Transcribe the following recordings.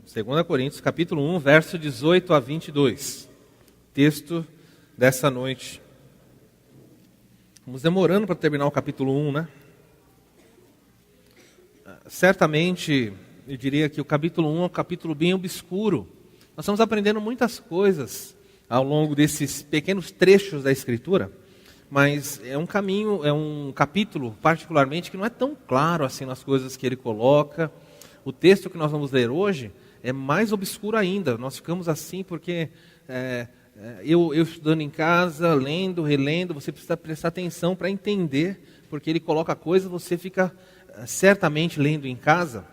2 Coríntios, capítulo 1, verso 18 a 22. Texto dessa noite. Estamos demorando para terminar o capítulo 1, né? Certamente, eu diria que o capítulo 1 é um capítulo bem obscuro. Nós estamos aprendendo muitas coisas ao longo desses pequenos trechos da Escritura, mas é um caminho, é um capítulo particularmente que não é tão claro assim nas coisas que ele coloca. O texto que nós vamos ler hoje é mais obscuro ainda. Nós ficamos assim porque eu estudando em casa, lendo, relendo, você precisa prestar atenção para entender, porque ele coloca coisas, você fica certamente lendo em casa,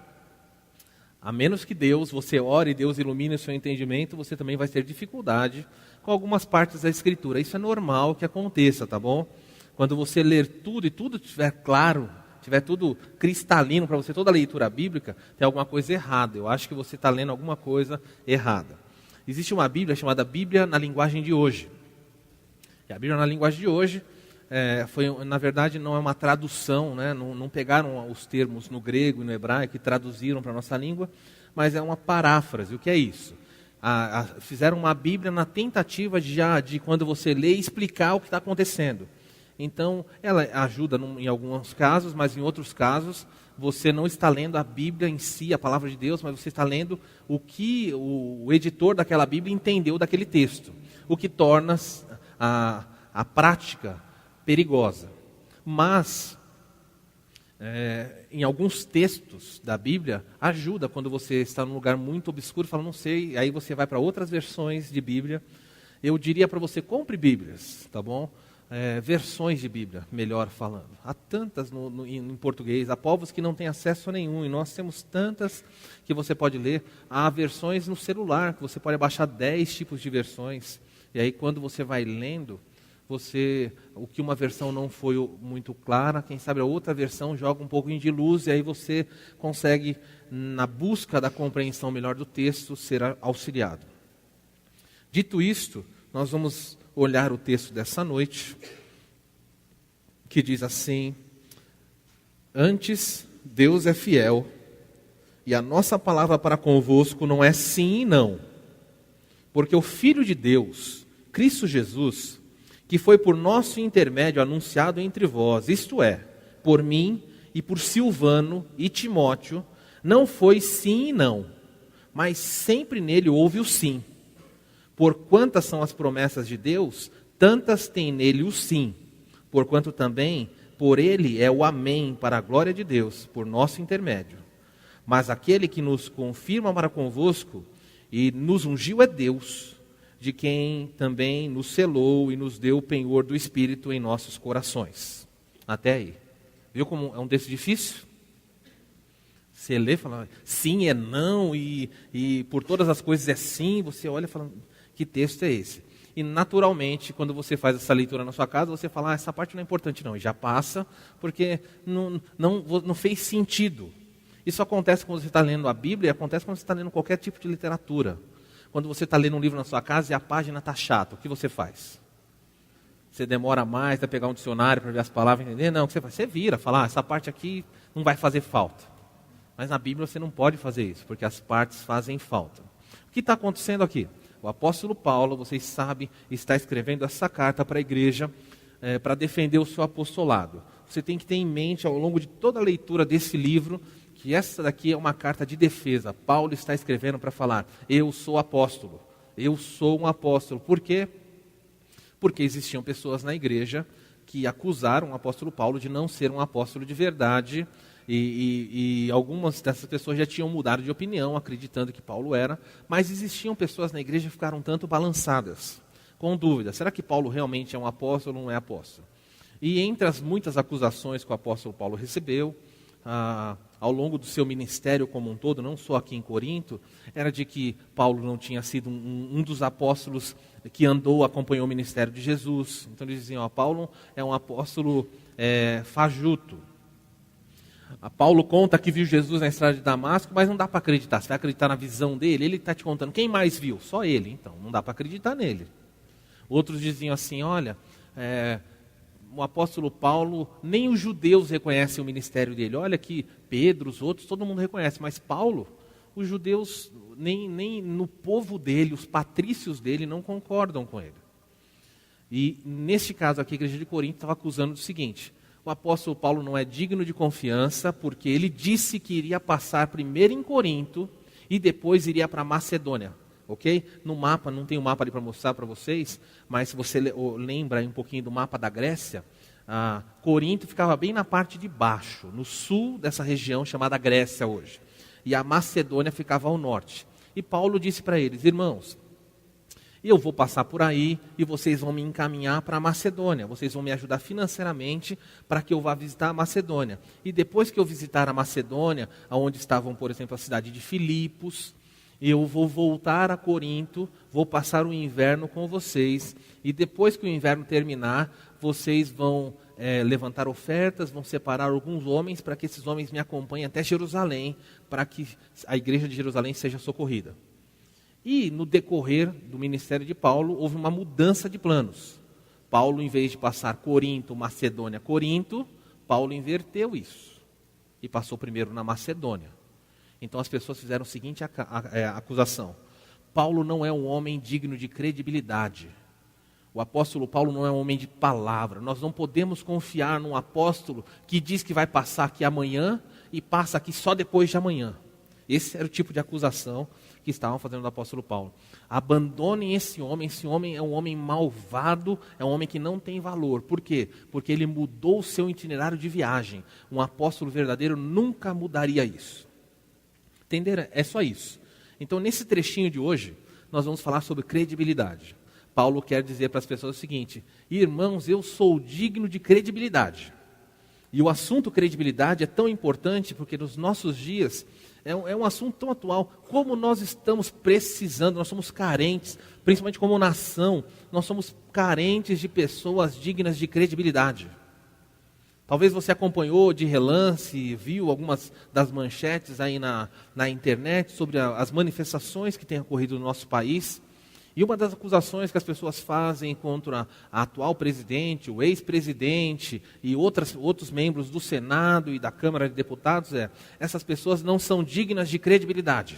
a menos que você ore e Deus ilumine o seu entendimento, você também vai ter dificuldade com algumas partes da Escritura. Isso é normal que aconteça, tá bom? Quando você ler tudo e tudo estiver claro, tiver tudo cristalino para você, toda a leitura bíblica, tem alguma coisa errada. Eu acho que você está lendo alguma coisa errada. Existe uma Bíblia chamada Bíblia na linguagem de hoje. E a Bíblia na linguagem de hoje, na verdade, não é uma tradução, né? Não pegaram os termos no grego e no hebraico e traduziram para a nossa língua, mas é uma paráfrase. O que é isso? Fizeram uma Bíblia na tentativa de quando você lê, explicar o que está acontecendo. Então, ela ajuda em alguns casos, mas em outros casos, você não está lendo a Bíblia em si, a palavra de Deus, mas você está lendo o que o editor daquela Bíblia entendeu daquele texto, o que torna a prática perigosa. Mas, em alguns textos da Bíblia, ajuda quando você está num lugar muito obscuro e fala, não sei, aí você vai para outras versões de Bíblia. Eu diria para você, compre Bíblias, tá bom? Versões de Bíblia, melhor falando. Há tantas em português, há povos que não têm acesso a nenhum, e nós temos tantas que você pode ler. Há versões no celular, que você pode baixar 10 tipos de versões, e aí quando você vai lendo, o que uma versão não foi muito clara, quem sabe a outra versão joga um pouquinho de luz, e aí você consegue, na busca da compreensão melhor do texto, ser auxiliado. Dito isto, nós vamos olhar o texto dessa noite, que diz assim: antes Deus é fiel, e a nossa palavra para convosco não é sim e não, porque o Filho de Deus, Cristo Jesus, que foi por nosso intermédio anunciado entre vós, isto é, por mim e por Silvano e Timóteo, não foi sim e não, mas sempre nele houve o sim. Por quantas são as promessas de Deus, tantas tem nele o sim. Porquanto também, por ele é o amém para a glória de Deus, por nosso intermédio. Mas aquele que nos confirma para convosco e nos ungiu é Deus, de quem também nos selou e nos deu o penhor do Espírito em nossos corações. Até aí. Viu como é um texto difícil? Você lê e fala, sim é não, e por todas as coisas é sim, você olha e fala, que texto é esse? E naturalmente, quando você faz essa leitura na sua casa, você fala, essa parte não é importante não, e já passa, porque não fez sentido. Isso acontece quando você está lendo a Bíblia, e acontece quando você está lendo qualquer tipo de literatura. Quando você está lendo um livro na sua casa e a página está chata, o que você faz? Você demora mais para pegar um dicionário para ver as palavras e entender? Não, o que você faz? Você vira, fala, essa parte aqui não vai fazer falta. Mas na Bíblia você não pode fazer isso, porque as partes fazem falta. O que está acontecendo aqui? O apóstolo Paulo, vocês sabem, está escrevendo essa carta para a igreja para defender o seu apostolado. Você tem que ter em mente, ao longo de toda a leitura desse livro, que essa daqui é uma carta de defesa. Paulo está escrevendo para falar, eu sou apóstolo, eu sou um apóstolo. Por quê? Porque existiam pessoas na igreja que acusaram o apóstolo Paulo de não ser um apóstolo de verdade, e algumas dessas pessoas já tinham mudado de opinião, acreditando que Paulo era, mas existiam pessoas na igreja que ficaram tanto balançadas, com dúvida, será que Paulo realmente é um apóstolo ou não é apóstolo? E entre as muitas acusações que o apóstolo Paulo recebeu, ao longo do seu ministério como um todo, não só aqui em Corinto, era de que Paulo não tinha sido um dos apóstolos que acompanhou o ministério de Jesus. Então eles diziam, Paulo é um apóstolo fajuto. Paulo conta que viu Jesus na estrada de Damasco, mas não dá para acreditar. Você vai acreditar na visão dele? Ele está te contando. Quem mais viu? Só ele. Então, não dá para acreditar nele. Outros diziam assim, olha, o apóstolo Paulo, nem os judeus reconhecem o ministério dele. Olha que Pedro, os outros, todo mundo reconhece. Mas Paulo, os judeus nem no povo dele, os patrícios dele não concordam com ele. E neste caso aqui, a igreja de Corinto estava acusando o seguinte: o apóstolo Paulo não é digno de confiança porque ele disse que iria passar primeiro em Corinto e depois iria para Macedônia. Ok? No mapa, não tem um mapa ali para mostrar para vocês, mas se você lembra um pouquinho do mapa da Grécia, Corinto ficava bem na parte de baixo, no sul dessa região chamada Grécia hoje. E a Macedônia ficava ao norte. E Paulo disse para eles: irmãos, eu vou passar por aí e vocês vão me encaminhar para a Macedônia. Vocês vão me ajudar financeiramente para que eu vá visitar a Macedônia. E depois que eu visitar a Macedônia, onde estavam, por exemplo, a cidade de Filipos, eu vou voltar a Corinto, vou passar o inverno com vocês. E depois que o inverno terminar, vocês vão levantar ofertas, vão separar alguns homens para que esses homens me acompanhem até Jerusalém, para que a igreja de Jerusalém seja socorrida. E no decorrer do ministério de Paulo, houve uma mudança de planos. Paulo, em vez de passar Corinto, Macedônia, Corinto, Paulo inverteu isso. E passou primeiro na Macedônia. Então as pessoas fizeram a seguinte acusação: Paulo não é um homem digno de credibilidade. O apóstolo Paulo não é um homem de palavra. Nós não podemos confiar num apóstolo que diz que vai passar aqui amanhã e passa aqui só depois de amanhã. Esse era o tipo de acusação que estavam fazendo do apóstolo Paulo. Abandonem esse homem é um homem malvado, é um homem que não tem valor. Por quê? Porque ele mudou o seu itinerário de viagem. Um apóstolo verdadeiro nunca mudaria isso. Entenderam? É só isso. Então, nesse trechinho de hoje, nós vamos falar sobre credibilidade. Paulo quer dizer para as pessoas o seguinte: irmãos, eu sou digno de credibilidade. E o assunto credibilidade é tão importante porque nos nossos dias é um assunto tão atual. Como nós estamos precisando, nós somos carentes, principalmente como nação, nós somos carentes de pessoas dignas de credibilidade. Talvez você acompanhou de relance, viu algumas das manchetes aí na internet sobre as manifestações que têm ocorrido no nosso país. E uma das acusações que as pessoas fazem contra a atual presidente, o ex-presidente e outros membros do Senado e da Câmara de Deputados essas pessoas não são dignas de credibilidade.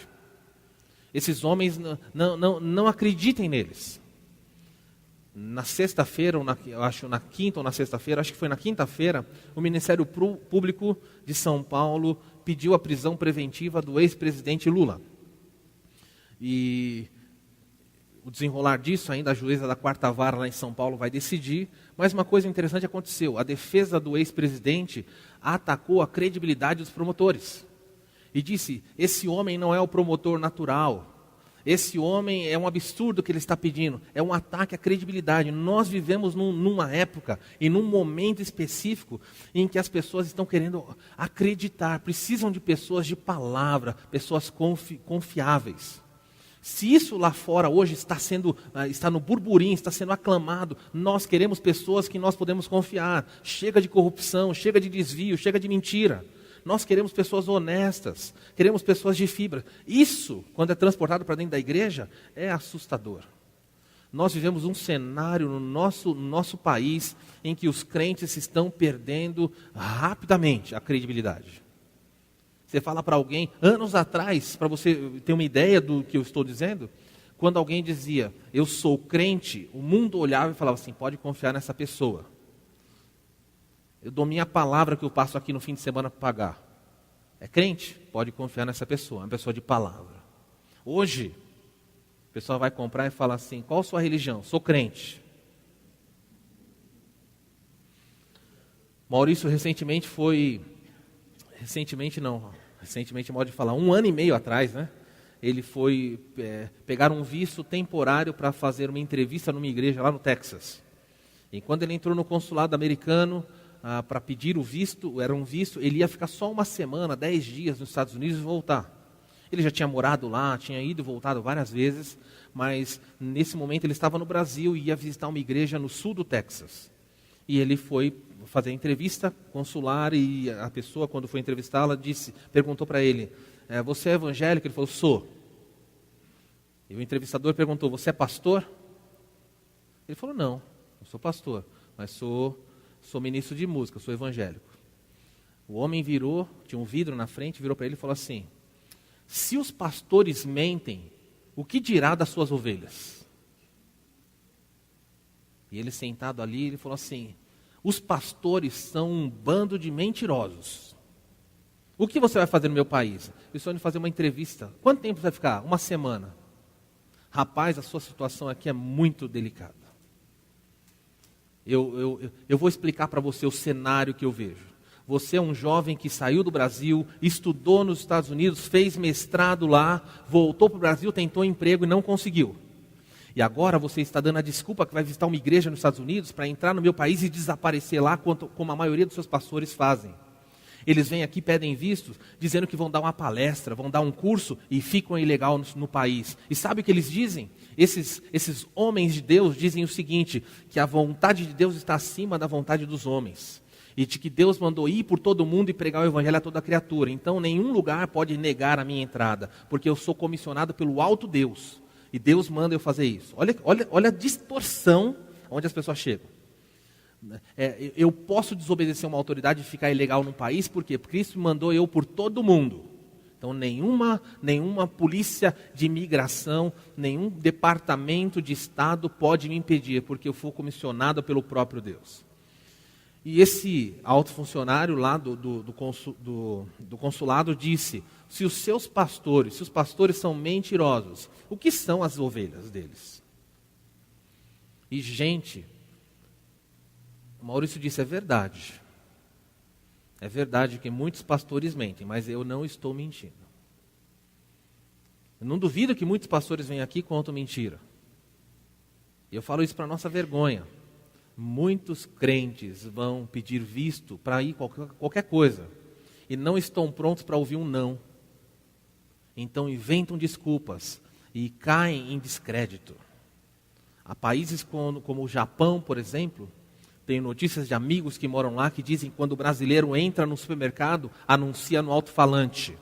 Esses homens não acreditem neles. Na sexta-feira, acho na quinta ou na sexta-feira, acho que foi na quinta-feira, o Ministério Público de São Paulo pediu a prisão preventiva do ex-presidente Lula. E o desenrolar disso, ainda a juíza da quarta vara lá em São Paulo vai decidir, mas uma coisa interessante aconteceu. A defesa do ex-presidente atacou a credibilidade dos promotores. E disse: esse homem não é o promotor natural. Esse homem é um absurdo que ele está pedindo. É um ataque à credibilidade. Nós vivemos numa época e num momento específico em que as pessoas estão querendo acreditar. Precisam de pessoas de palavra, pessoas confiáveis. Se isso lá fora hoje está no burburinho, está sendo aclamado, nós queremos pessoas que nós podemos confiar. Chega de corrupção, chega de desvio, chega de mentira. Nós queremos pessoas honestas, queremos pessoas de fibra. Isso, quando é transportado para dentro da igreja, é assustador. Nós vivemos um cenário no nosso país em que os crentes estão perdendo rapidamente a credibilidade. Você fala para alguém, anos atrás, para você ter uma ideia do que eu estou dizendo, quando alguém dizia, eu sou crente, o mundo olhava e falava assim, pode confiar nessa pessoa. Eu dou minha palavra que eu passo aqui no fim de semana para pagar. É crente? Pode confiar nessa pessoa, é uma pessoa de palavra. Hoje, o pessoal vai comprar e fala assim, qual a sua religião? Sou crente. Maurício recentemente, modo de falar, 1 ano e meio atrás, né? Ele foi pegar um visto temporário para fazer uma entrevista numa igreja lá no Texas. E quando ele entrou no consulado americano para pedir o visto, era um visto, ele ia ficar só 1 semana, 10 dias nos Estados Unidos e voltar. Ele já tinha morado lá, tinha ido e voltado várias vezes, mas nesse momento ele estava no Brasil e ia visitar uma igreja no sul do Texas. E ele foi fazer a entrevista consular e a pessoa, quando foi entrevistá-la, perguntou para ele, você é evangélico? Ele falou, sou. E o entrevistador perguntou, você é pastor? Ele falou, não sou pastor, mas sou ministro de música, sou evangélico. O homem virou, tinha um vidro na frente, virou para ele e falou assim, Se os pastores mentem, o que dirá das suas ovelhas? E ele sentado ali, ele falou assim: os pastores são um bando de mentirosos. O que você vai fazer no meu país? Eu estou indo fazer uma entrevista. Quanto tempo você vai ficar? Uma semana. Rapaz, a sua situação aqui é muito delicada. Eu vou explicar para você o cenário que eu vejo. Você é um jovem que saiu do Brasil, estudou nos Estados Unidos, fez mestrado lá, voltou para o Brasil, tentou emprego e não conseguiu. E agora você está dando a desculpa que vai visitar uma igreja nos Estados Unidos para entrar no meu país e desaparecer lá, como a maioria dos seus pastores fazem. Eles vêm aqui, pedem vistos, dizendo que vão dar uma palestra, vão dar um curso e ficam ilegal no país. E sabe o que eles dizem? Esses homens de Deus dizem o seguinte, que a vontade de Deus está acima da vontade dos homens. E de que Deus mandou ir por todo mundo e pregar o evangelho a toda criatura. Então nenhum lugar pode negar a minha entrada, porque eu sou comissionado pelo alto Deus. E Deus manda eu fazer isso. Olha a distorção onde as pessoas chegam. Eu posso desobedecer uma autoridade e ficar ilegal num país, por quê? Porque Cristo mandou eu por todo mundo. Então nenhuma polícia de imigração, nenhum departamento de Estado pode me impedir, porque eu fui comissionado pelo próprio Deus. E esse alto funcionário lá do consulado disse: se os pastores são mentirosos, o que são as ovelhas deles? E gente, o Maurício disse, é verdade. É verdade que muitos pastores mentem, mas eu não estou mentindo. Eu não duvido que muitos pastores venham aqui e contam mentira. E eu falo isso para nossa vergonha. Muitos crentes vão pedir visto para ir qualquer coisa e não estão prontos para ouvir um não. Então inventam desculpas e caem em descrédito. Há países como o Japão, por exemplo, tem notícias de amigos que moram lá que dizem que quando o brasileiro entra no supermercado, anuncia no alto-falante: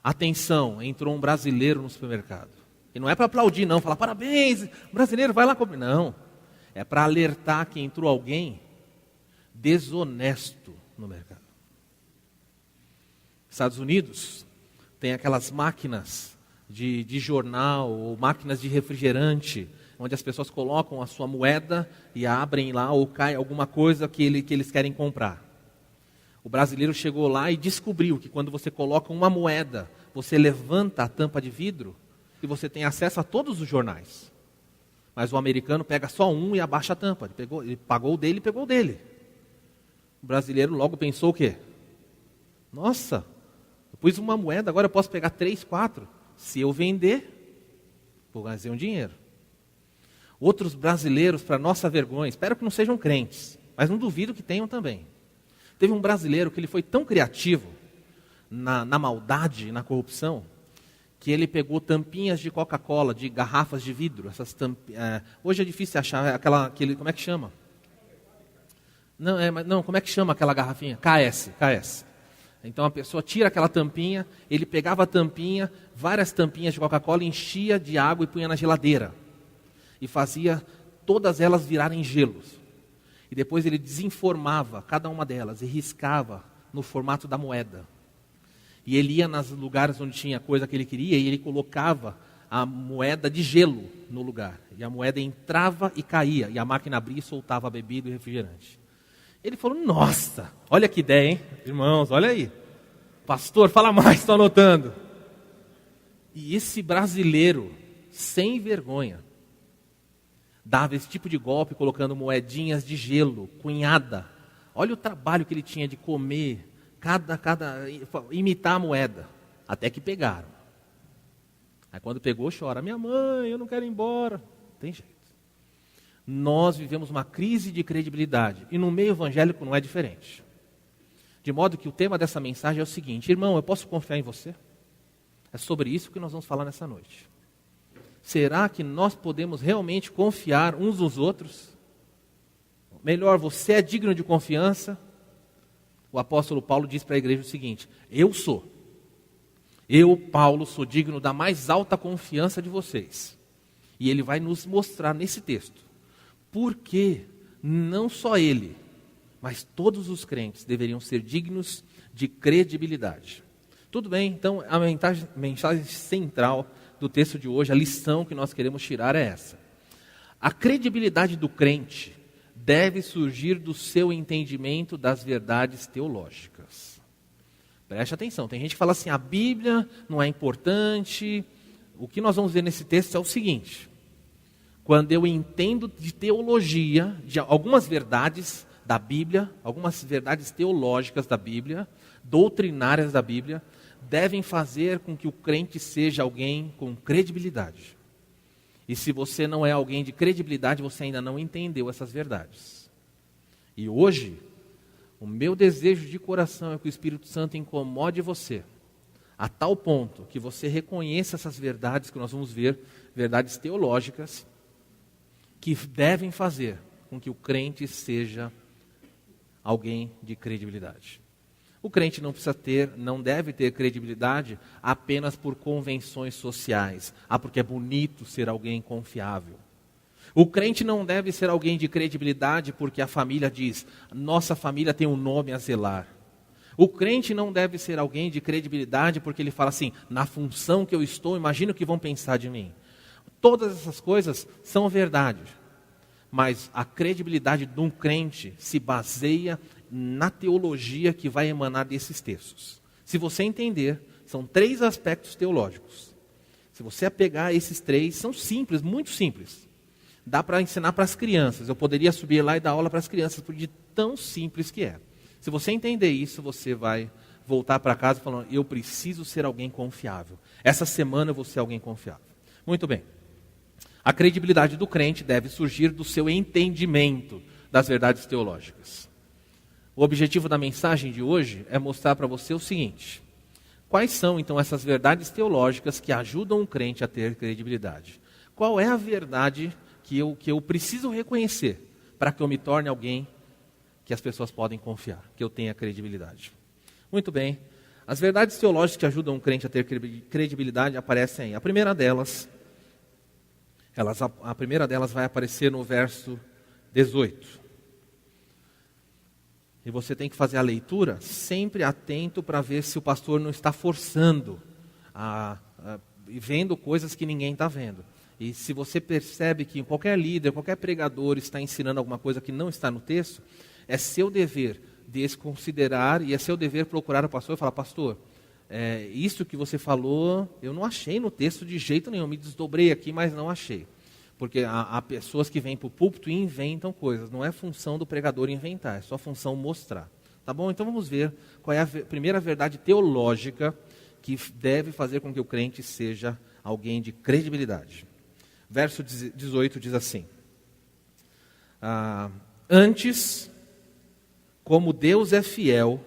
atenção, entrou um brasileiro no supermercado. E não é para aplaudir não, falar parabéns, brasileiro, vai lá comer. Não. É para alertar que entrou alguém desonesto no mercado. Estados Unidos tem aquelas máquinas de jornal ou máquinas de refrigerante, onde as pessoas colocam a sua moeda e abrem lá ou cai alguma coisa que eles querem comprar. O brasileiro chegou lá e descobriu que quando você coloca uma moeda, você levanta a tampa de vidro e você tem acesso a todos os jornais. Mas o americano pega só um e abaixa a tampa. Ele pagou o dele e pegou o dele. O brasileiro logo pensou o quê? Nossa, eu pus uma moeda, agora eu posso pegar 3, 4. Se eu vender, vou ganhar um dinheiro. Outros brasileiros, para nossa vergonha, espero que não sejam crentes, mas não duvido que tenham também. Teve um brasileiro que ele foi tão criativo na maldade, na corrupção, que ele pegou tampinhas de Coca-Cola, de garrafas de vidro. Hoje é difícil achar como é que chama? Não, como é que chama aquela garrafinha? KS. Então a pessoa tira aquela tampinha, ele pegava a tampinha, várias tampinhas de Coca-Cola, enchia de água e punha na geladeira. E fazia todas elas virarem gelos. E depois ele desenformava cada uma delas e riscava no formato da moeda. E ele ia nos lugares onde tinha coisa que ele queria e ele colocava a moeda de gelo no lugar. E a moeda entrava e caía. E a máquina abria e soltava a bebida e o refrigerante. Ele falou, nossa, olha que ideia, hein? Irmãos, olha aí. Pastor, fala mais, estou anotando. E esse brasileiro, sem vergonha, dava esse tipo de golpe colocando moedinhas de gelo, cunhada. Olha o trabalho que ele tinha de comer, imitar a moeda, até que pegaram. Aí quando pegou, chora, minha mãe, eu não quero ir embora. Não tem jeito. Nós vivemos uma crise de credibilidade, e no meio evangélico não é diferente. De modo que o tema dessa mensagem é o seguinte, irmão, eu posso confiar em você? É sobre isso que nós vamos falar nessa noite. Será que nós podemos realmente confiar uns nos outros? Melhor, você é digno de confiança? O apóstolo Paulo diz para a igreja o seguinte, eu, Paulo, sou digno da mais alta confiança de vocês. E ele vai nos mostrar nesse texto, porque não só ele, mas todos os crentes deveriam ser dignos de credibilidade. Tudo bem, então a mensagem central do texto de hoje, a lição que nós queremos tirar é essa. A credibilidade do crente deve surgir do seu entendimento das verdades teológicas. Preste atenção, tem gente que fala assim, a Bíblia não é importante. O que nós vamos ver nesse texto é o seguinte: quando eu entendo de teologia, de algumas verdades da Bíblia, algumas verdades teológicas da Bíblia, doutrinárias da Bíblia, devem fazer com que o crente seja alguém com credibilidade. E se você não é alguém de credibilidade, você ainda não entendeu essas verdades. E hoje, o meu desejo de coração é que o Espírito Santo incomode você, a tal ponto que você reconheça essas verdades que nós vamos ver, verdades teológicas, que devem fazer com que o crente seja alguém de credibilidade. O crente não deve ter credibilidade apenas por convenções sociais. Porque é bonito ser alguém confiável. O crente não deve ser alguém de credibilidade porque a família diz, nossa família tem um nome a zelar. O crente não deve ser alguém de credibilidade porque ele fala assim, na função que eu estou, imagina o que vão pensar de mim. Todas essas coisas são verdade. Mas a credibilidade de um crente se baseia na teologia que vai emanar desses textos. Se você entender, são 3 aspectos teológicos. Se você apegar esses 3, são simples, muito simples. Dá para ensinar para as crianças. Eu poderia subir lá e dar aula para as crianças, por de tão simples que é. Se você entender isso, você vai voltar para casa falando, eu preciso ser alguém confiável. Essa semana eu vou ser alguém confiável. Muito bem. A credibilidade do crente deve surgir do seu entendimento das verdades teológicas. O objetivo da mensagem de hoje é mostrar para você o seguinte: quais são então essas verdades teológicas que ajudam o crente a ter credibilidade? Qual é a verdade que eu preciso reconhecer para que eu me torne alguém que as pessoas podem confiar, que eu tenha credibilidade? Muito bem, as verdades teológicas que ajudam o crente a ter credibilidade aparecem aí. A primeira delas vai aparecer no verso 18. E você tem que fazer a leitura sempre atento para ver se o pastor não está forçando e vendo coisas que ninguém está vendo. E se você percebe que qualquer líder, qualquer pregador está ensinando alguma coisa que não está no texto, é seu dever desconsiderar e é seu dever procurar o pastor e falar, pastor, isso que você falou, eu não achei no texto de jeito nenhum, me desdobrei aqui, mas não achei. Porque há pessoas que vêm para o púlpito e inventam coisas. Não é função do pregador inventar, é só função mostrar. Tá bom? Então vamos ver qual é a primeira verdade teológica que deve fazer com que o crente seja alguém de credibilidade. Verso 18 diz assim: antes, como Deus é fiel,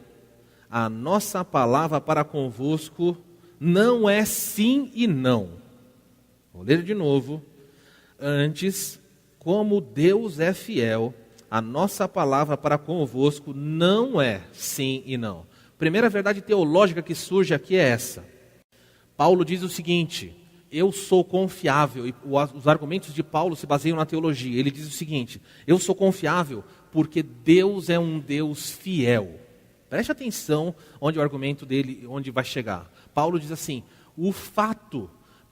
a nossa palavra para convosco não é sim e não. Vou ler de novo. Antes, como Deus é fiel, a nossa palavra para convosco não é sim e não. Primeira verdade teológica que surge aqui é essa. Paulo diz o seguinte, eu sou confiável, e os argumentos de Paulo se baseiam na teologia. Ele diz o seguinte, eu sou confiável porque Deus é um Deus fiel. Preste atenção onde o argumento dele, onde vai chegar. Paulo diz assim,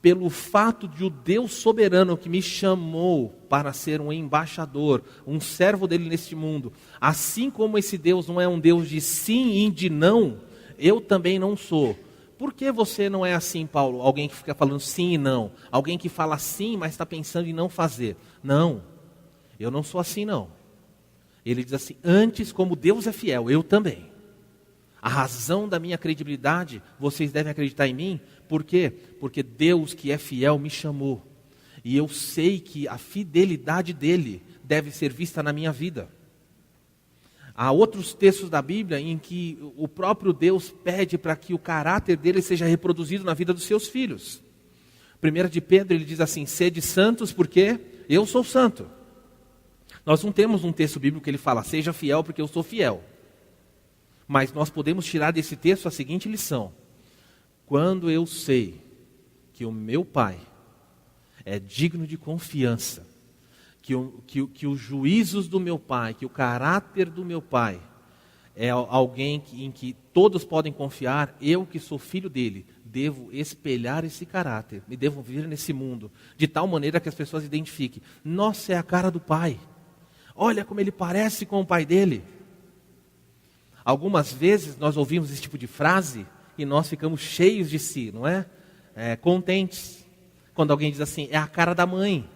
pelo fato de o Deus soberano que me chamou para ser um embaixador, um servo dele neste mundo, assim como esse Deus não é um Deus de sim e de não, eu também não sou. Por que você não é assim, Paulo? Alguém que fica falando sim e não. Alguém que fala sim, mas está pensando em não fazer. Não, eu não sou assim não. Ele diz assim, antes como Deus é fiel, eu também. A razão da minha credibilidade, vocês devem acreditar em mim. Por quê? Porque Deus que é fiel me chamou. E eu sei que a fidelidade dele deve ser vista na minha vida. Há outros textos da Bíblia em que o próprio Deus pede para que o caráter dele seja reproduzido na vida dos seus filhos. 1 de Pedro ele diz assim, sede santos porque eu sou santo. Nós não temos um texto bíblico que ele fala, seja fiel porque eu sou fiel. Mas nós podemos tirar desse texto a seguinte lição. Quando eu sei que o meu Pai é digno de confiança, que os juízos do meu Pai, que o caráter do meu Pai é alguém em que todos podem confiar, eu que sou filho dele, devo espelhar esse caráter, me devo vir nesse mundo, de tal maneira que as pessoas identifiquem, nossa, é a cara do pai, olha como ele parece com o pai dele. Algumas vezes nós ouvimos esse tipo de frase e nós ficamos cheios de si, não é? Contentes. Quando alguém diz assim, é a cara da mãe.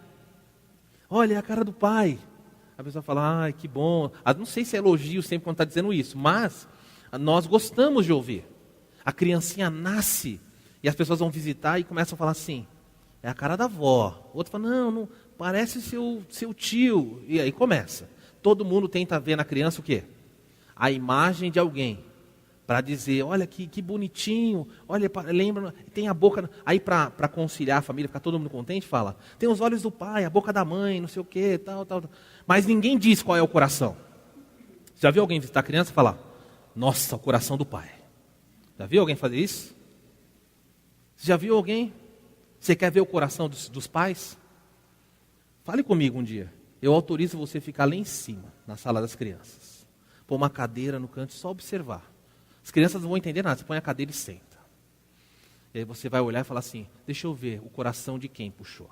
Olha, é a cara do pai. A pessoa fala, ai, que bom. Não sei se é elogio sempre quando está dizendo isso, mas nós gostamos de ouvir. A criancinha nasce e as pessoas vão visitar e começam a falar assim, é a cara da avó. O outro fala, não, parece seu tio. E aí começa. Todo mundo tenta ver na criança o quê? A imagem de alguém. Para dizer, olha que bonitinho, olha, lembra, tem a boca. Aí para conciliar a família, ficar todo mundo contente, fala, tem os olhos do pai, a boca da mãe, não sei o quê, tal. Mas ninguém diz qual é o coração. Já viu alguém visitar a criança e falar, nossa, o coração do pai? Já viu alguém fazer isso? Já viu alguém? Você quer ver o coração dos pais? Fale comigo um dia. Eu autorizo você a ficar lá em cima, na sala das crianças. Pôr uma cadeira no canto e só observar. As crianças não vão entender nada, você põe a cadeira e senta. E aí você vai olhar e falar assim, deixa eu ver o coração de quem puxou.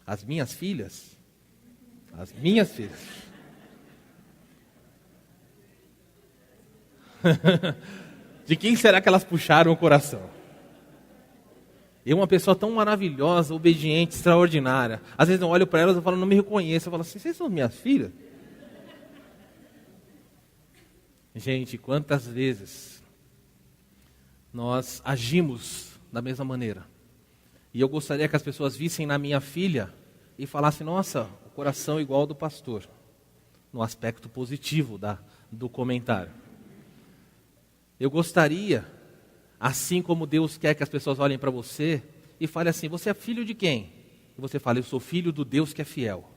As minhas filhas. De quem será que elas puxaram o coração? Eu, uma pessoa tão maravilhosa, obediente, extraordinária. Às vezes eu olho para elas e falo, não me reconheço. Eu falo assim, vocês são minhas filhas? Gente, quantas vezes nós agimos da mesma maneira. E eu gostaria que as pessoas vissem na minha filha e falassem, nossa, o coração é igual ao do pastor. No aspecto positivo do comentário. Eu gostaria, assim como Deus quer que as pessoas olhem para você e falem assim, você é filho de quem? E você fala, eu sou filho do Deus que é fiel.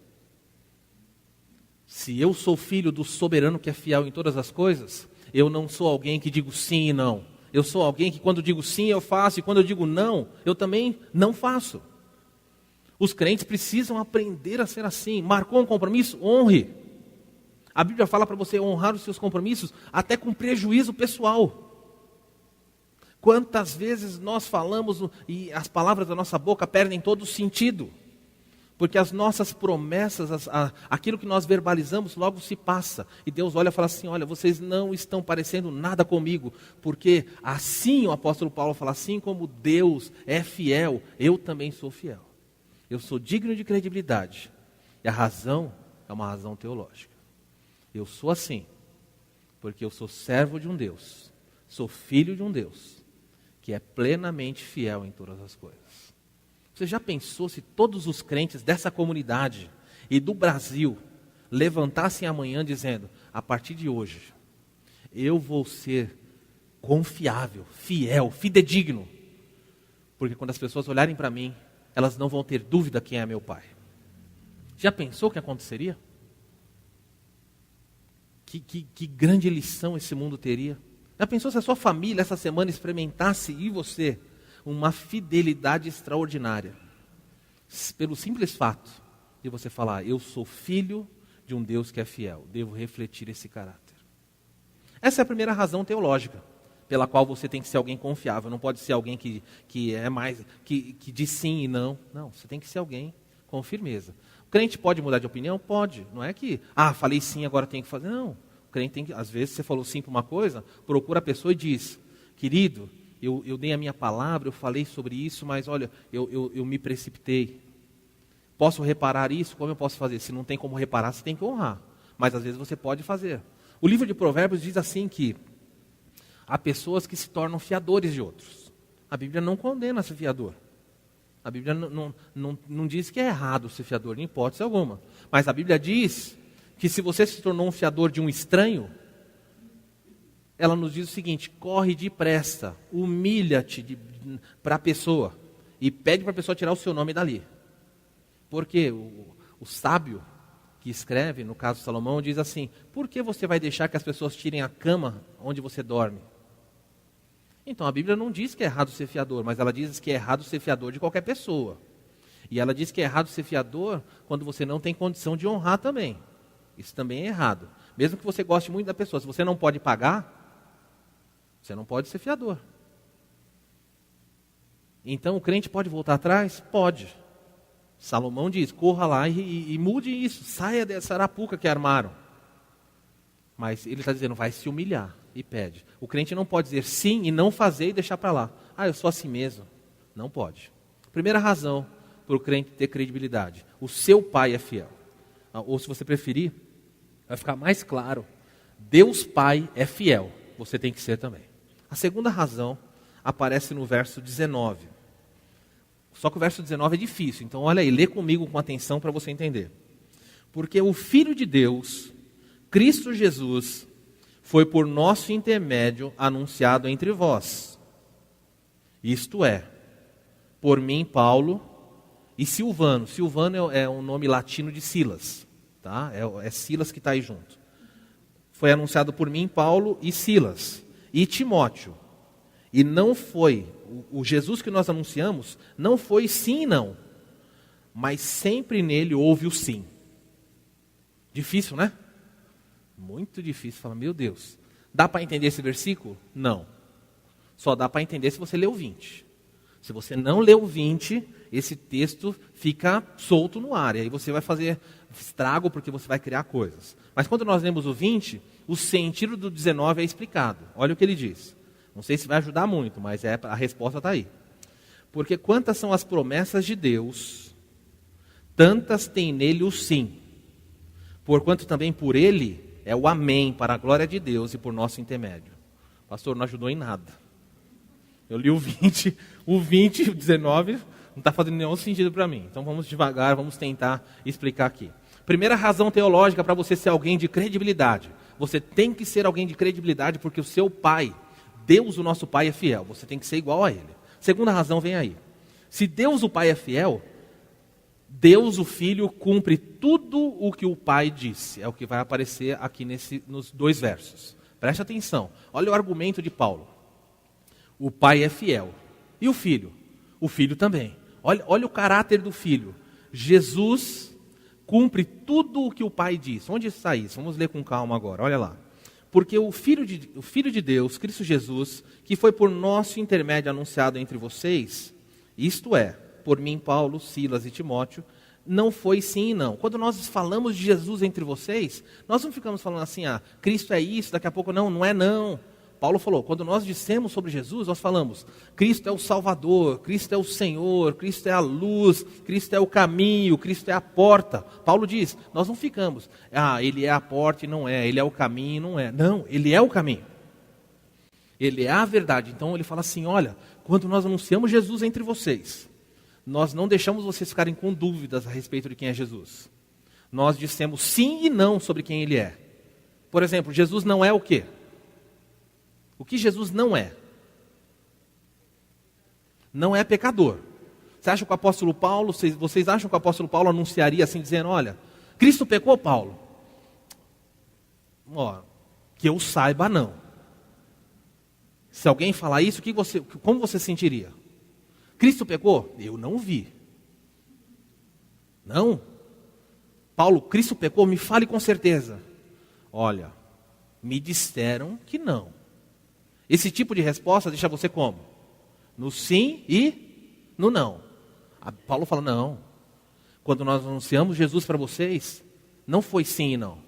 Se eu sou filho do soberano que é fiel em todas as coisas, eu não sou alguém que digo sim e não. Eu sou alguém que quando digo sim eu faço e quando eu digo não, eu também não faço. Os crentes precisam aprender a ser assim. Marcou um compromisso? Honre. A Bíblia fala para você honrar os seus compromissos até com prejuízo pessoal. Quantas vezes nós falamos e as palavras da nossa boca perdem todo o sentido? Porque as nossas promessas, aquilo que nós verbalizamos logo se passa. E Deus olha e fala assim, olha, vocês não estão parecendo nada comigo. Porque assim o apóstolo Paulo fala, assim como Deus é fiel, eu também sou fiel. Eu sou digno de credibilidade. E a razão é uma razão teológica. Eu sou assim, porque eu sou servo de um Deus. Sou filho de um Deus, que é plenamente fiel em todas as coisas. Você já pensou se todos os crentes dessa comunidade e do Brasil levantassem amanhã dizendo, a partir de hoje, eu vou ser confiável, fiel, fidedigno, porque quando as pessoas olharem para mim, elas não vão ter dúvida quem é meu pai. Já pensou o que aconteceria? Que grande lição esse mundo teria? Já pensou se a sua família essa semana experimentasse e você uma fidelidade extraordinária, pelo simples fato de você falar, eu sou filho de um Deus que é fiel, devo refletir esse caráter. Essa é a primeira razão teológica, pela qual você tem que ser alguém confiável, não pode ser alguém que é mais, que diz sim e não, você tem que ser alguém com firmeza. O crente pode mudar de opinião? Pode, não é que, falei sim, agora tenho que fazer, não. O crente tem que, às vezes você falou sim para uma coisa, procura a pessoa e diz, querido, eu dei a minha palavra, eu falei sobre isso, mas olha, eu me precipitei. Posso reparar isso? Como eu posso fazer? Se não tem como reparar, você tem que honrar. Mas às vezes você pode fazer. O livro de Provérbios diz assim que há pessoas que se tornam fiadores de outros. A Bíblia não condena ser fiador. A Bíblia não diz que é errado ser fiador, em hipótese alguma. Mas a Bíblia diz que se você se tornou um fiador de um estranho, ela nos diz o seguinte, corre depressa, humilha-te para a pessoa e pede para a pessoa tirar o seu nome dali. Porque o sábio que escreve, no caso de Salomão, diz assim, por que você vai deixar que as pessoas tirem a cama onde você dorme? Então a Bíblia não diz que é errado ser fiador, mas ela diz que é errado ser fiador de qualquer pessoa. E ela diz que é errado ser fiador quando você não tem condição de honrar também. Isso também é errado. Mesmo que você goste muito da pessoa, se você não pode pagar, você não pode ser fiador. Então o crente pode voltar atrás? Pode. Salomão diz, corra lá e mude isso, saia dessa arapuca que armaram. Mas ele está dizendo, vai se humilhar e pede. O crente não pode dizer sim e não fazer e deixar para lá. Ah, eu sou assim mesmo. Não pode. Primeira razão para o crente ter credibilidade. O seu pai é fiel. Ou se você preferir, vai ficar mais claro. Deus Pai é fiel. Você tem que ser também. A segunda razão aparece no verso 19. Só que o verso 19 é difícil. Então olha aí, lê comigo com atenção para você entender. Porque o Filho de Deus, Cristo Jesus, foi por nosso intermédio anunciado entre vós. Isto é, por mim, Paulo, e Silvano. Silvano é um nome latino de Silas. Tá? É Silas que está aí junto. Foi anunciado por mim, Paulo e Silas. E Timóteo. E não foi, o Jesus que nós anunciamos, não foi sim e não. Mas sempre nele houve o sim. Difícil, né? Muito difícil. Fala, meu Deus. Dá para entender esse versículo? Não. Só dá para entender se você ler o 20. Se você não ler o 20, esse texto fica solto no ar. E aí você vai fazer estrago porque você vai criar coisas. Mas quando nós lemos o 20, o sentido do 19 é explicado. Olha o que ele diz. Não sei se vai ajudar muito, mas a resposta está aí. Porque quantas são as promessas de Deus, tantas tem nele o sim. Porquanto também por ele é o amém para a glória de Deus e por nosso intermédio. Pastor, não ajudou em nada. Eu li o 20, o 19 não está fazendo nenhum sentido para mim. Então vamos devagar, vamos tentar explicar aqui. Primeira razão teológica para você ser alguém de credibilidade. Você tem que ser alguém de credibilidade porque o seu pai, Deus, o nosso Pai, é fiel. Você tem que ser igual a Ele. Segunda razão vem aí. Se Deus, o Pai, é fiel, Deus, o Filho, cumpre tudo o que o Pai disse. É o que vai aparecer aqui nos 2 versos. Preste atenção. Olha o argumento de Paulo. O Pai é fiel. E o Filho? O Filho também. Olha o caráter do Filho. Jesus cumpre tudo o que o Pai disse. Onde está isso? Vamos ler com calma agora. Olha lá. Porque o Filho de Deus, Cristo Jesus, que foi por nosso intermédio anunciado entre vocês, isto é, por mim, Paulo, Silas e Timóteo, não foi sim e não. Quando nós falamos de Jesus entre vocês, nós não ficamos falando assim, Cristo é isso, daqui a pouco não é não. Paulo falou, quando nós dissemos sobre Jesus, nós falamos, Cristo é o Salvador, Cristo é o Senhor, Cristo é a luz, Cristo é o caminho, Cristo é a porta. Paulo diz, nós não ficamos, Ele é a porta e não é, Ele é o caminho e não é. Não, Ele é o caminho. Ele é a verdade. Então ele fala assim, olha, quando nós anunciamos Jesus entre vocês, nós não deixamos vocês ficarem com dúvidas a respeito de quem é Jesus. Nós dissemos sim e não sobre quem Ele é. Por exemplo, Jesus não é o quê? O que Jesus não é? Não é pecador. Você acha que o apóstolo Paulo, vocês acham que o apóstolo Paulo anunciaria assim, dizendo, olha, Cristo pecou, Paulo? Que eu saiba, não. Se alguém falar isso, como você sentiria? Cristo pecou? Eu não vi. Não? Paulo, Cristo pecou? Me fale com certeza. Olha, me disseram que não. Esse tipo de resposta deixa você como? No sim e no não. Paulo fala, não. Quando nós anunciamos Jesus para vocês, não foi sim e não.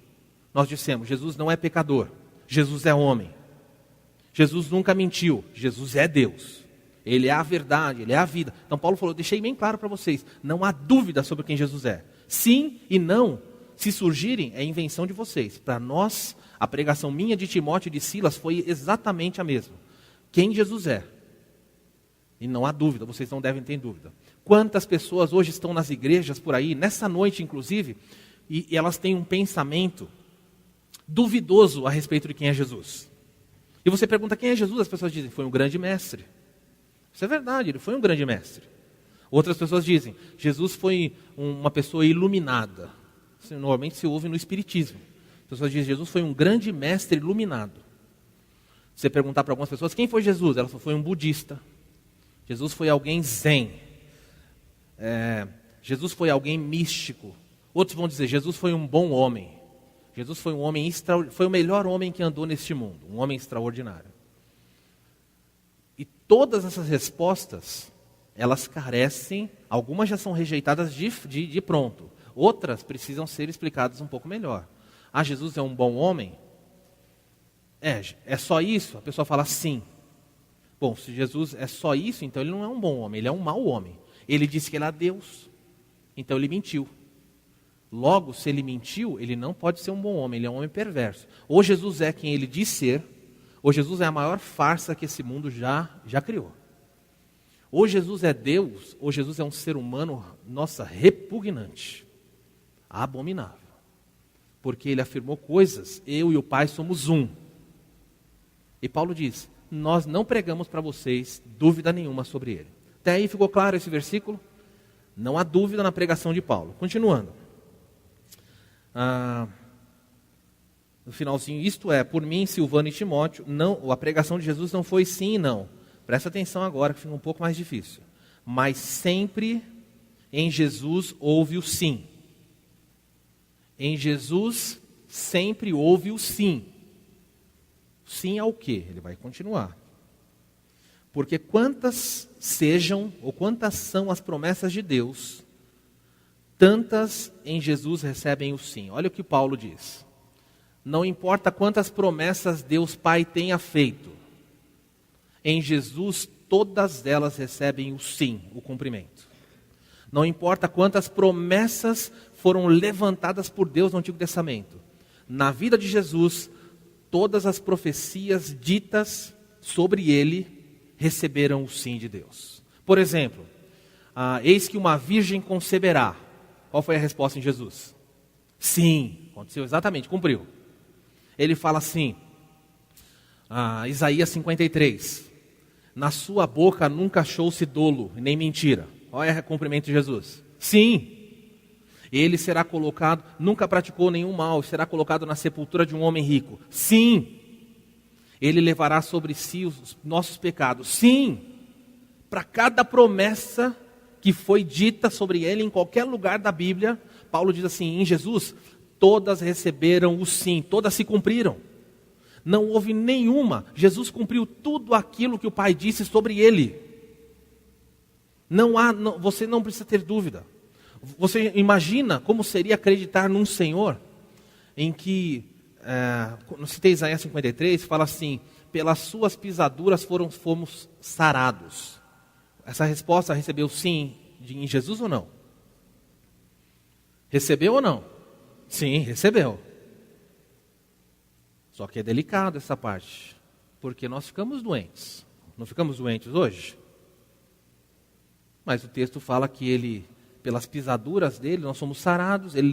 Nós dissemos, Jesus não é pecador. Jesus é homem. Jesus nunca mentiu. Jesus é Deus. Ele é a verdade, Ele é a vida. Então Paulo falou, eu deixei bem claro para vocês, não há dúvida sobre quem Jesus é. Sim e não, se surgirem, é invenção de vocês. Para nós, a pregação minha, de Timóteo e de Silas foi exatamente a mesma. Quem Jesus é. E não há dúvida, vocês não devem ter dúvida. Quantas pessoas hoje estão nas igrejas por aí, nessa noite inclusive, e elas têm um pensamento duvidoso a respeito de quem é Jesus. E você pergunta quem é Jesus, as pessoas dizem, foi um grande mestre. Isso é verdade, ele foi um grande mestre. Outras pessoas dizem, Jesus foi uma pessoa iluminada. Isso normalmente se ouve no espiritismo. As pessoas dizem, Jesus foi um grande mestre iluminado. Você perguntar para algumas pessoas, quem foi Jesus? Ela falou, foi um budista. Jesus foi alguém zen. Jesus foi alguém místico. Outros vão dizer, Jesus foi um bom homem. Jesus foi foi o melhor homem que andou neste mundo, um homem extraordinário. E todas essas respostas, elas carecem, algumas já são rejeitadas de pronto, outras precisam ser explicadas um pouco melhor. Ah, Jesus é um bom homem? É só isso? A pessoa fala sim. Bom, se Jesus é só isso, então ele não é um bom homem, ele é um mau homem. Ele disse que ele é Deus, então ele mentiu. Logo, se ele mentiu, ele não pode ser um bom homem, ele é um homem perverso. Ou Jesus é quem ele diz ser, ou Jesus é a maior farsa que esse mundo já criou. Ou Jesus é Deus, ou Jesus é um ser humano, repugnante, abominável. Porque ele afirmou coisas, eu e o Pai somos um. E Paulo diz, nós não pregamos para vocês dúvida nenhuma sobre ele. Até aí ficou claro esse versículo? Não há dúvida na pregação de Paulo. Continuando. No finalzinho, isto é, por mim, Silvano e Timóteo, a pregação de Jesus não foi sim e não. Presta atenção agora que fica um pouco mais difícil. Mas sempre em Jesus houve o sim. Em Jesus sempre houve o sim. Sim ao quê? Ele vai continuar. Porque quantas sejam, ou quantas são as promessas de Deus, tantas em Jesus recebem o sim. Olha o que Paulo diz. Não importa quantas promessas Deus Pai tenha feito, em Jesus todas elas recebem o sim, o cumprimento. Não importa quantas promessas foram levantadas por Deus no Antigo Testamento, na vida de Jesus, todas as profecias ditas sobre ele receberam o sim de Deus. Por exemplo, eis que uma virgem conceberá. Qual foi a resposta em Jesus? Sim, aconteceu exatamente, cumpriu. Ele fala assim, Isaías 53, na sua boca nunca achou-se dolo, nem mentira. Olha o cumprimento de Jesus. Sim, ele será colocado, nunca praticou nenhum mal, será colocado na sepultura de um homem rico. Sim, ele levará sobre si os nossos pecados. Sim, para cada promessa que foi dita sobre ele em qualquer lugar da Bíblia, Paulo diz assim, em Jesus, todas receberam o sim, todas se cumpriram. Não houve nenhuma, Jesus cumpriu tudo aquilo que o Pai disse sobre ele. Você não precisa ter dúvida. Você imagina como seria acreditar num Senhor em que, no citei Isaías 53, fala assim, pelas suas pisaduras fomos sarados. Essa resposta recebeu sim em Jesus ou não? Recebeu ou não? Sim, recebeu. Só que é delicado essa parte, porque nós ficamos doentes. Não ficamos doentes hoje? Mas o texto fala que ele, pelas pisaduras dele, nós somos sarados, ele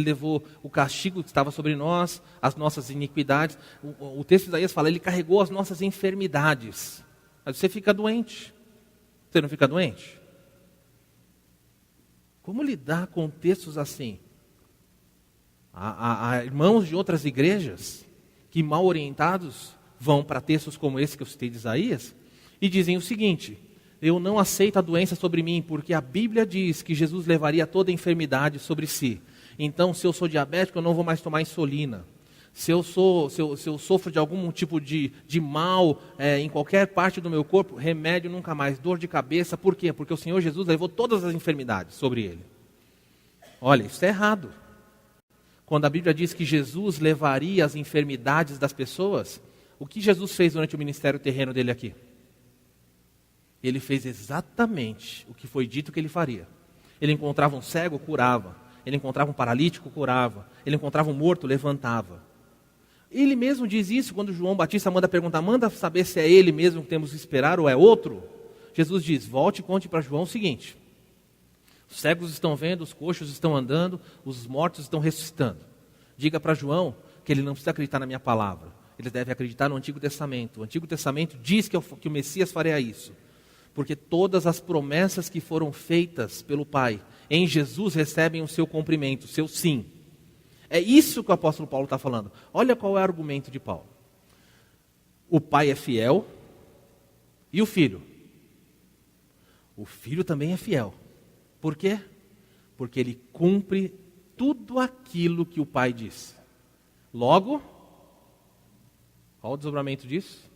levou o castigo que estava sobre nós, as nossas iniquidades. O texto de Isaías fala, ele carregou as nossas enfermidades. Mas você fica doente. Você não fica doente? Como lidar com textos assim? Há irmãos de outras igrejas que, mal orientados, vão para textos como esse que eu citei de Isaías e dizem o seguinte, eu não aceito a doença sobre mim, porque a Bíblia diz que Jesus levaria toda a enfermidade sobre si. Então, se eu sou diabético, eu não vou mais tomar insulina. Se eu sofro de algum tipo de mal em qualquer parte do meu corpo, remédio nunca mais, dor de cabeça. Por quê? Porque o Senhor Jesus levou todas as enfermidades sobre ele. Olha, isso é errado. Quando a Bíblia diz que Jesus levaria as enfermidades das pessoas, o que Jesus fez durante o ministério terreno dele aqui? Ele fez exatamente o que foi dito que ele faria. Ele encontrava um cego, curava. Ele encontrava um paralítico, curava. Ele encontrava um morto, levantava. Ele mesmo diz isso quando João Batista manda perguntar, manda saber se é ele mesmo que temos que esperar ou é outro. Jesus diz, volte e conte para João o seguinte, os cegos estão vendo, os coxos estão andando, os mortos estão ressuscitando. Diga para João que ele não precisa acreditar na minha palavra, ele deve acreditar no Antigo Testamento. O Antigo Testamento diz que o Messias faria isso, porque todas as promessas que foram feitas pelo Pai em Jesus recebem o seu cumprimento, o seu sim. É isso que o apóstolo Paulo está falando. Olha qual é o argumento de Paulo. O Pai é fiel e o Filho. O Filho também é fiel. Por quê? Porque ele cumpre tudo aquilo que o Pai disse. Logo, qual o desdobramento disso?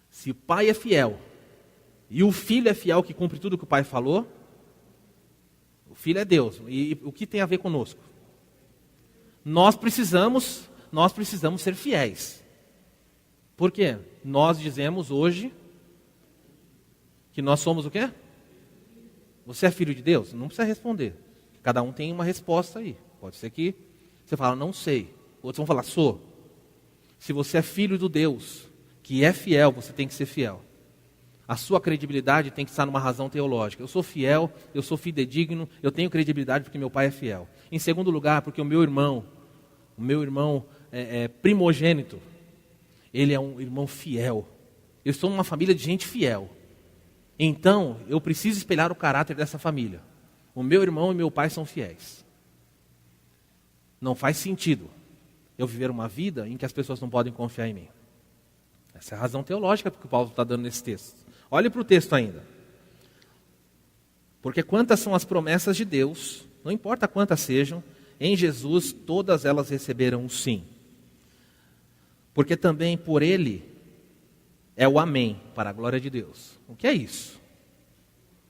Se o pai é fiel e o filho é fiel que cumpre tudo que o pai falou, o filho é Deus. E o que tem a ver conosco? Nós precisamos ser fiéis. Por quê? Nós dizemos hoje que nós somos o quê? Você é filho de Deus? Não precisa responder. Cada um tem uma resposta aí. Pode ser que você fala, não sei. Outros vão falar, sou. Se você é filho do Deus que é fiel, você tem que ser fiel. A sua credibilidade tem que estar numa razão teológica. Eu sou fiel, eu sou fidedigno, eu tenho credibilidade porque meu pai é fiel. Em segundo lugar, porque o meu irmão é primogênito, ele é um irmão fiel. Eu sou uma família de gente fiel. Então, eu preciso espelhar o caráter dessa família. O meu irmão e meu pai são fiéis. Não faz sentido eu viver uma vida em que as pessoas não podem confiar em mim. Essa é a razão teológica que o Paulo está dando nesse texto. Olhe para o texto ainda. Porque quantas são as promessas de Deus, não importa quantas sejam, em Jesus todas elas receberam um sim. Porque também por Ele é o amém, para a glória de Deus. O que é isso?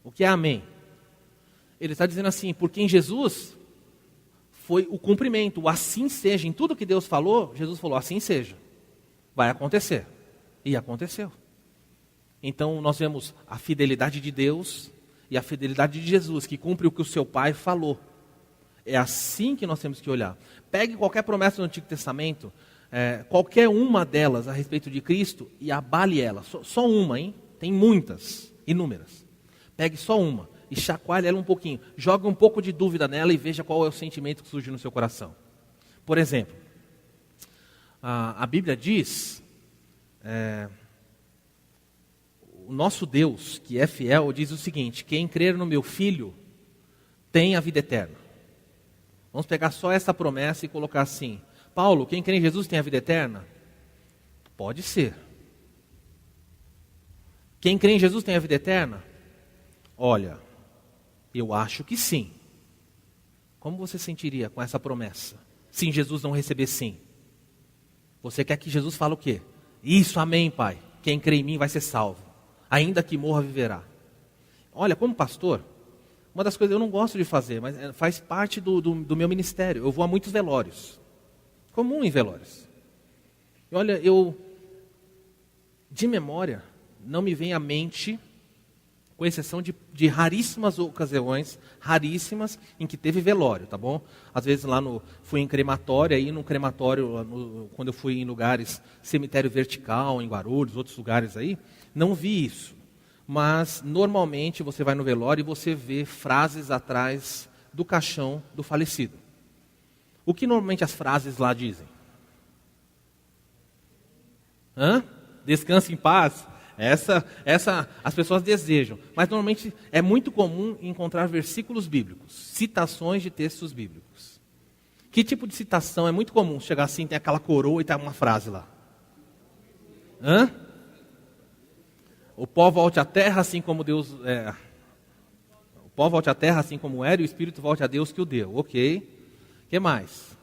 O que é amém? Ele está dizendo assim, porque em Jesus foi o cumprimento, o assim seja. Em tudo que Deus falou, Jesus falou, assim seja. Vai acontecer. E aconteceu. Então nós vemos a fidelidade de Deus e a fidelidade de Jesus, que cumpre o que o seu Pai falou. É assim que nós temos que olhar. Pegue qualquer promessa do Antigo Testamento, qualquer uma delas a respeito de Cristo e abale ela. Só uma, hein? Tem muitas, inúmeras. Pegue só uma e chacoalhe ela um pouquinho. Jogue um pouco de dúvida nela e veja qual é o sentimento que surge no seu coração. Por exemplo, a Bíblia diz... o nosso Deus, que é fiel, diz o seguinte: quem crer no meu Filho tem a vida eterna. Vamos pegar só essa promessa e colocar assim: Paulo, quem crê em Jesus tem a vida eterna? Pode ser. Quem crê em Jesus tem a vida eterna? Olha, eu acho que sim. Como você sentiria com essa promessa? Se em Jesus não receber sim. Você quer que Jesus fale o quê? Isso, amém, Pai. Quem crê em mim vai ser salvo. Ainda que morra, viverá. Olha, como pastor, uma das coisas que eu não gosto de fazer, mas faz parte do meu ministério. Eu vou a muitos velórios. Comum em velórios. E olha, de memória, não me vem à mente, com exceção de raríssimas ocasiões, raríssimas, em que teve velório, tá bom? Às vezes lá fui em crematório, aí no crematório, quando eu fui em lugares, cemitério vertical, em Guarulhos, outros lugares aí, não vi isso. Mas, normalmente, você vai no velório e você vê frases atrás do caixão do falecido. O que normalmente as frases lá dizem? Descanse em paz. Essa as pessoas desejam. Mas normalmente é muito comum encontrar versículos bíblicos, citações de textos bíblicos. Que tipo de citação? É muito comum chegar assim, tem aquela coroa e tem uma frase lá. O pó volte à terra assim como Deus... O pó volte à terra assim como era e o Espírito volte a Deus que o deu. Ok. O que mais?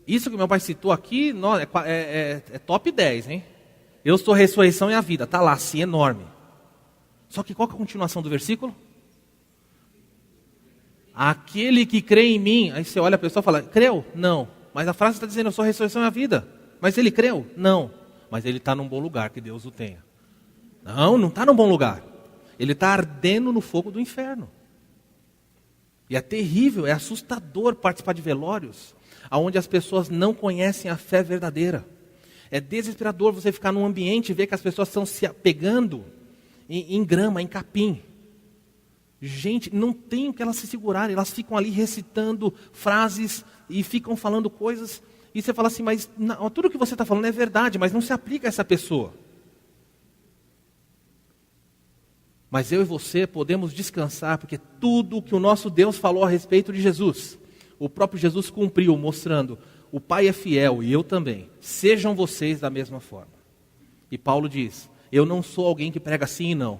Isso que meu pai citou aqui é top 10, hein? Eu sou a ressurreição e a vida. Está lá, assim, enorme. Só que qual que é a continuação do versículo? Aquele que crê em mim. Aí você olha a pessoa e fala, creu? Não. Mas a frase está dizendo, eu sou a ressurreição e a vida. Mas ele creu? Não. Mas ele está num bom lugar, que Deus o tenha. Não está num bom lugar. Ele está ardendo no fogo do inferno. E é terrível, é assustador participar de velórios onde as pessoas não conhecem a fé verdadeira. É desesperador você ficar num ambiente e ver que as pessoas estão se apegando em grama, em capim. Gente, não tem o que elas se segurarem. Elas ficam ali recitando frases e ficam falando coisas. E você fala assim, mas não, tudo que você está falando é verdade, mas não se aplica a essa pessoa. Mas eu e você podemos descansar, porque tudo que o nosso Deus falou a respeito de Jesus, o próprio Jesus cumpriu, mostrando... O Pai é fiel e eu também. Sejam vocês da mesma forma. E Paulo diz, eu não sou alguém que prega sim e não.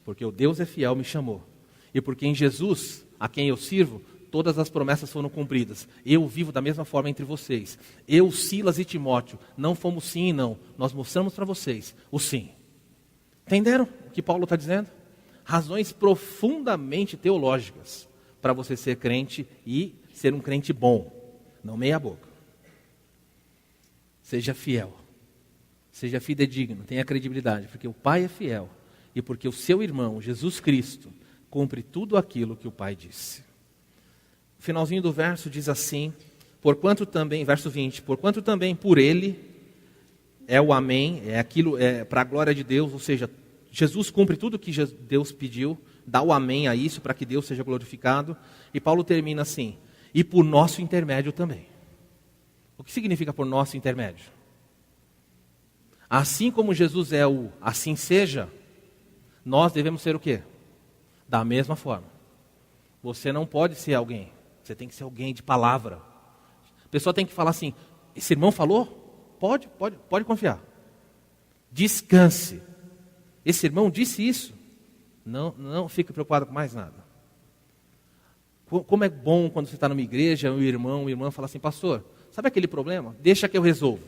Porque o Deus é fiel me chamou. E porque em Jesus, a quem eu sirvo, todas as promessas foram cumpridas. Eu vivo da mesma forma entre vocês. Eu, Silas e Timóteo, não fomos sim e não. Nós mostramos para vocês o sim. Entenderam o que Paulo está dizendo? Razões profundamente teológicas para você ser crente e ser um crente bom, não meia boca. Seja fiel, seja fidedigno, tenha credibilidade, porque o Pai é fiel e porque o seu irmão, Jesus Cristo, cumpre tudo aquilo que o Pai disse. O finalzinho do verso diz assim, porquanto também, verso 20, porquanto também por ele é o amém, é aquilo, é para a glória de Deus, ou seja, Jesus cumpre tudo que Deus pediu, dá o amém a isso para que Deus seja glorificado. E Paulo termina assim, e por nosso intermédio também. O que significa por nosso intermédio? Assim como Jesus é o assim seja, nós devemos ser o quê? Da mesma forma. Você não pode ser alguém, você tem que ser alguém de palavra. A pessoa tem que falar assim, esse irmão falou? Pode confiar. Descanse. Esse irmão disse isso. Não fique preocupado com mais nada. Como é bom quando você está numa igreja, o irmão fala assim, pastor, sabe aquele problema? Deixa que eu resolvo.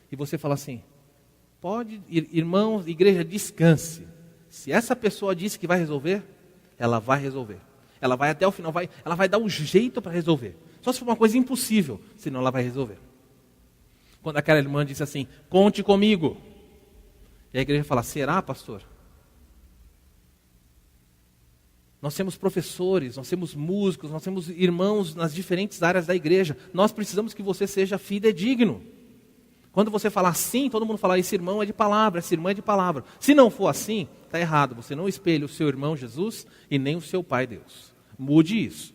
E você fala assim, pode, irmãos, igreja, descanse. Se essa pessoa disse que vai resolver, ela vai resolver. Ela vai até o final, ela vai dar um jeito para resolver. Só se for uma coisa impossível, senão ela vai resolver. Quando aquela irmã disse assim, conte comigo. E a igreja fala, será, pastor? Nós temos professores, nós temos músicos, nós temos irmãos nas diferentes áreas da igreja. Nós precisamos que você seja fidedigno. Quando você falar assim, todo mundo fala, esse irmão é de palavra, essa irmã é de palavra. Se não for assim, está errado. Você não espelha o seu irmão Jesus e nem o seu pai Deus. Mude isso.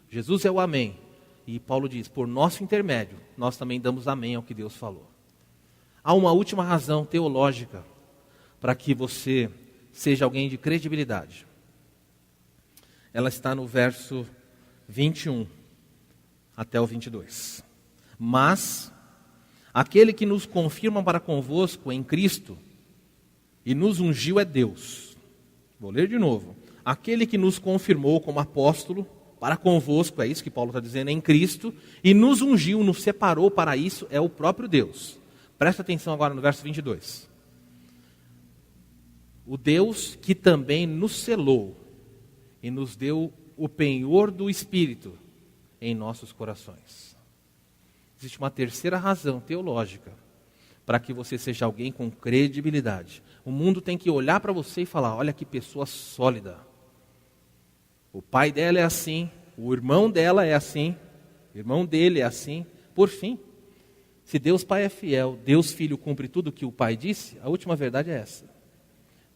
Jesus é o amém. E Paulo diz, por nosso intermédio, nós também damos amém ao que Deus falou. Há uma última razão teológica para que você seja alguém de credibilidade. Ela está no verso 21 até o 22. Mas aquele que nos confirma para convosco em Cristo e nos ungiu é Deus. Vou ler de novo. Aquele que nos confirmou como apóstolo para convosco, é isso que Paulo está dizendo, em Cristo, e nos ungiu, nos separou para isso, é o próprio Deus. Presta atenção agora no verso 22. O Deus que também nos selou e nos deu o penhor do Espírito em nossos corações. Existe uma terceira razão teológica para que você seja alguém com credibilidade. O mundo tem que olhar para você e falar, olha que pessoa sólida. O pai dela é assim, o irmão dela é assim, o irmão dele é assim. Por fim, se Deus Pai é fiel, Deus Filho cumpre tudo o que o Pai disse, a última verdade é essa.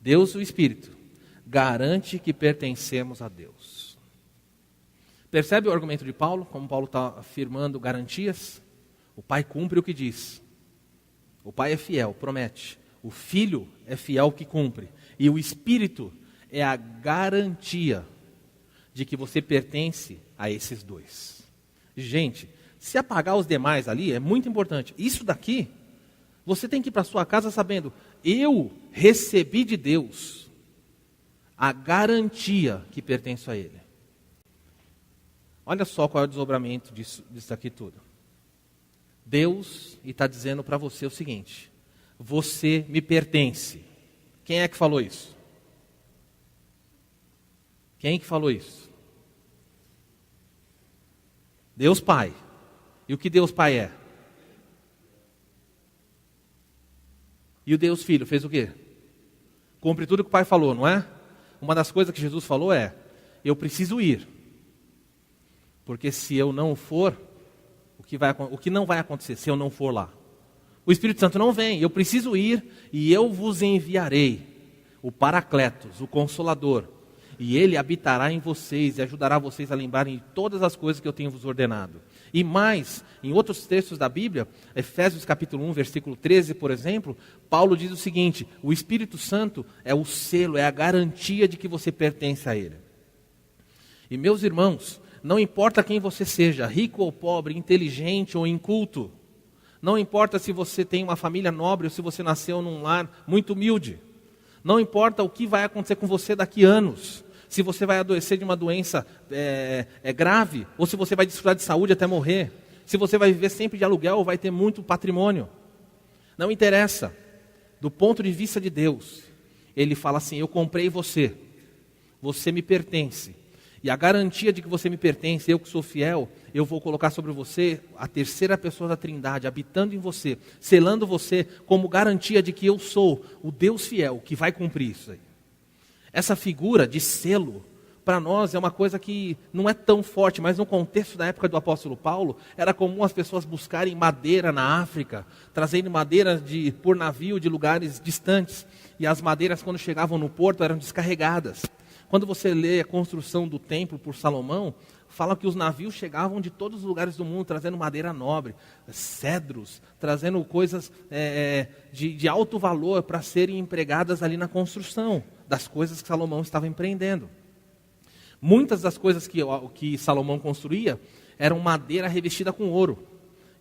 Deus, o Espírito, garante que pertencemos a Deus. Percebe o argumento de Paulo? Como Paulo está afirmando garantias? O Pai cumpre o que diz. O Pai é fiel, promete. O Filho é fiel que cumpre. E o Espírito é a garantia de que você pertence a esses dois. Gente, se apagar os demais ali é muito importante. Isso daqui, você tem que ir para sua casa sabendo, eu recebi de Deus a garantia que pertenço a Ele. Olha só qual é o desdobramento disso aqui tudo. Deus está dizendo para você o seguinte, você me pertence. Quem é que falou isso? Quem que falou isso? Deus Pai. E o que Deus Pai é? E o Deus Filho fez o quê? Cumpre tudo que o Pai falou, não é? Uma das coisas que Jesus falou é, eu preciso ir. Porque se eu não for, o que não vai acontecer se eu não for lá? O Espírito Santo não vem, eu preciso ir e eu vos enviarei o Paracletos, o Consolador. E ele habitará em vocês e ajudará vocês a lembrarem de todas as coisas que eu tenho vos ordenado. E mais, em outros textos da Bíblia, Efésios capítulo 1, versículo 13, por exemplo, Paulo diz o seguinte, o Espírito Santo é o selo, é a garantia de que você pertence a Ele. E meus irmãos, não importa quem você seja, rico ou pobre, inteligente ou inculto, não importa se você tem uma família nobre ou se você nasceu num lar muito humilde, não importa o que vai acontecer com você daqui a anos, se você vai adoecer de uma doença grave, ou se você vai desfrutar de saúde até morrer, se você vai viver sempre de aluguel ou vai ter muito patrimônio. Não interessa. Do ponto de vista de Deus, Ele fala assim: eu comprei você, você me pertence. E a garantia de que você me pertence, eu que sou fiel, eu vou colocar sobre você a terceira pessoa da Trindade, habitando em você, selando você como garantia de que eu sou o Deus fiel que vai cumprir isso aí. Essa figura de selo, para nós é uma coisa que não é tão forte, mas no contexto da época do apóstolo Paulo, era comum as pessoas buscarem madeira na África, trazendo madeira por navio de lugares distantes, e as madeiras quando chegavam no porto eram descarregadas. Quando você lê a construção do templo por Salomão, fala que os navios chegavam de todos os lugares do mundo, trazendo madeira nobre, cedros, trazendo coisas de alto valor para serem empregadas ali na construção das coisas que Salomão estava empreendendo. Muitas das coisas que Salomão construía eram madeira revestida com ouro.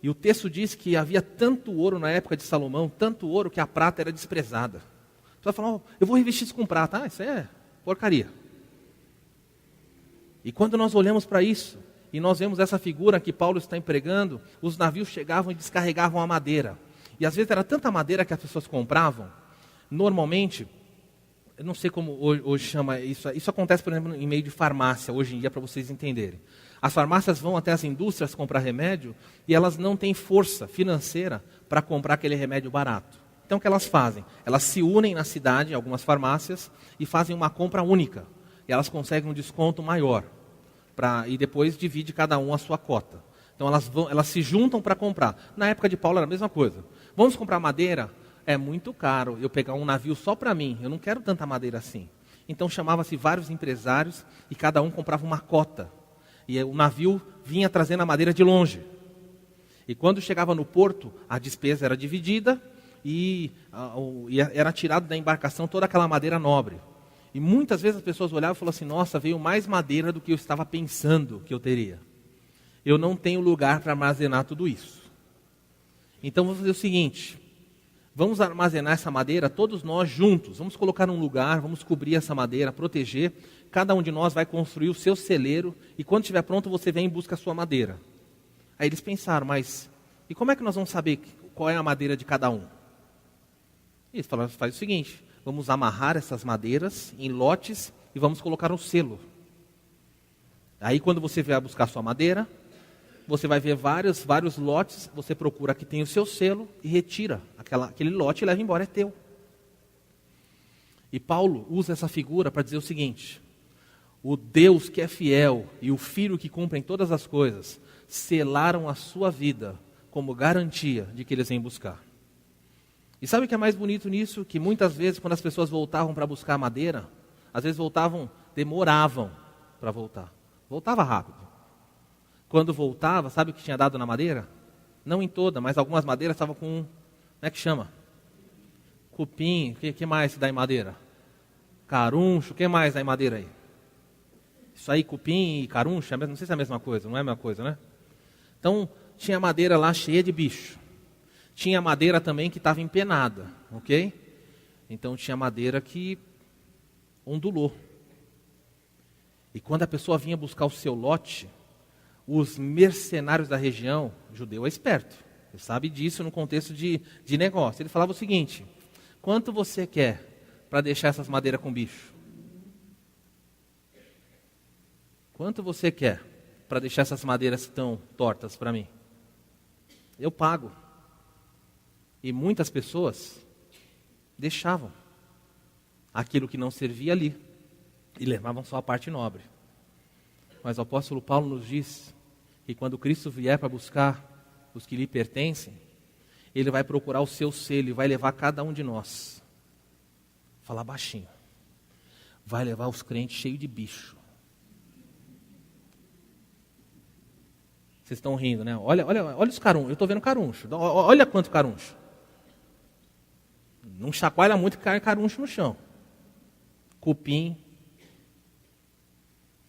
E o texto diz que havia tanto ouro na época de Salomão, tanto ouro que a prata era desprezada. Você vai falar: eu vou revestir isso com prata. Isso é porcaria. E quando nós olhamos para isso, e nós vemos essa figura que Paulo está empregando, os navios chegavam e descarregavam a madeira. E às vezes era tanta madeira que as pessoas compravam, normalmente, eu não sei como hoje chama isso, isso acontece, por exemplo, em meio de farmácia, hoje em dia, para vocês entenderem. As farmácias vão até as indústrias comprar remédio, e elas não têm força financeira para comprar aquele remédio barato. Então o que elas fazem? Elas se unem na cidade, algumas farmácias, e fazem uma compra única. E elas conseguem um desconto maior. E depois divide cada um a sua cota. Então elas se juntam para comprar. Na época de Paulo era a mesma coisa. Vamos comprar madeira? É muito caro eu pegar um navio só para mim. Eu não quero tanta madeira assim. Então chamava-se vários empresários e cada um comprava uma cota. E o navio vinha trazendo a madeira de longe. E quando chegava no porto, a despesa era dividida e era tirado da embarcação toda aquela madeira nobre. E muitas vezes as pessoas olhavam e falavam assim: nossa, veio mais madeira do que eu estava pensando que eu teria. Eu não tenho lugar para armazenar tudo isso. Então vamos fazer o seguinte: vamos armazenar essa madeira todos nós juntos. Vamos colocar num lugar, vamos cobrir essa madeira, proteger. Cada um de nós vai construir o seu celeiro e quando estiver pronto você vem e busca a sua madeira. Aí eles pensaram: mas e como é que nós vamos saber qual é a madeira de cada um? E eles falaram: faz o seguinte, vamos amarrar essas madeiras em lotes e vamos colocar um selo. Aí quando você vier buscar sua madeira, você vai ver vários lotes, você procura que tem o seu selo e retira aquele lote e leva embora, é teu. E Paulo usa essa figura para dizer o seguinte: o Deus que é fiel e o Filho que cumpre em todas as coisas, selaram a sua vida como garantia de que eles vêm buscar. E sabe o que é mais bonito nisso? Que muitas vezes quando as pessoas voltavam para buscar madeira, às vezes demoravam para voltar. Voltava rápido. Quando voltava, sabe o que tinha dado na madeira? Não em toda, mas algumas madeiras estavam com, como é que chama? Cupim, o que mais dá em madeira? Caruncho, o que mais dá em madeira aí? Isso aí, cupim e caruncho, não sei se é a mesma coisa, não é a mesma coisa, né? Então, tinha madeira lá cheia de bicho. Tinha madeira também que estava empenada, ok? Então tinha madeira que ondulou. E quando a pessoa vinha buscar o seu lote, os mercenários da região, o judeu é esperto, ele sabe disso no contexto de negócio. Ele falava o seguinte: quanto você quer para deixar essas madeiras com bicho? Quanto você quer para deixar essas madeiras tão tortas para mim? Eu pago. E muitas pessoas deixavam aquilo que não servia ali e levavam só a parte nobre. Mas o apóstolo Paulo nos diz que quando Cristo vier para buscar os que lhe pertencem, ele vai procurar o seu selo e vai levar cada um de nós. Falar baixinho. Vai levar os crentes cheios de bicho. Vocês estão rindo, né? Olha os carunchos. Eu estou vendo caruncho. Olha quanto caruncho. Não chacoalha muito que cai caruncho no chão. Cupim.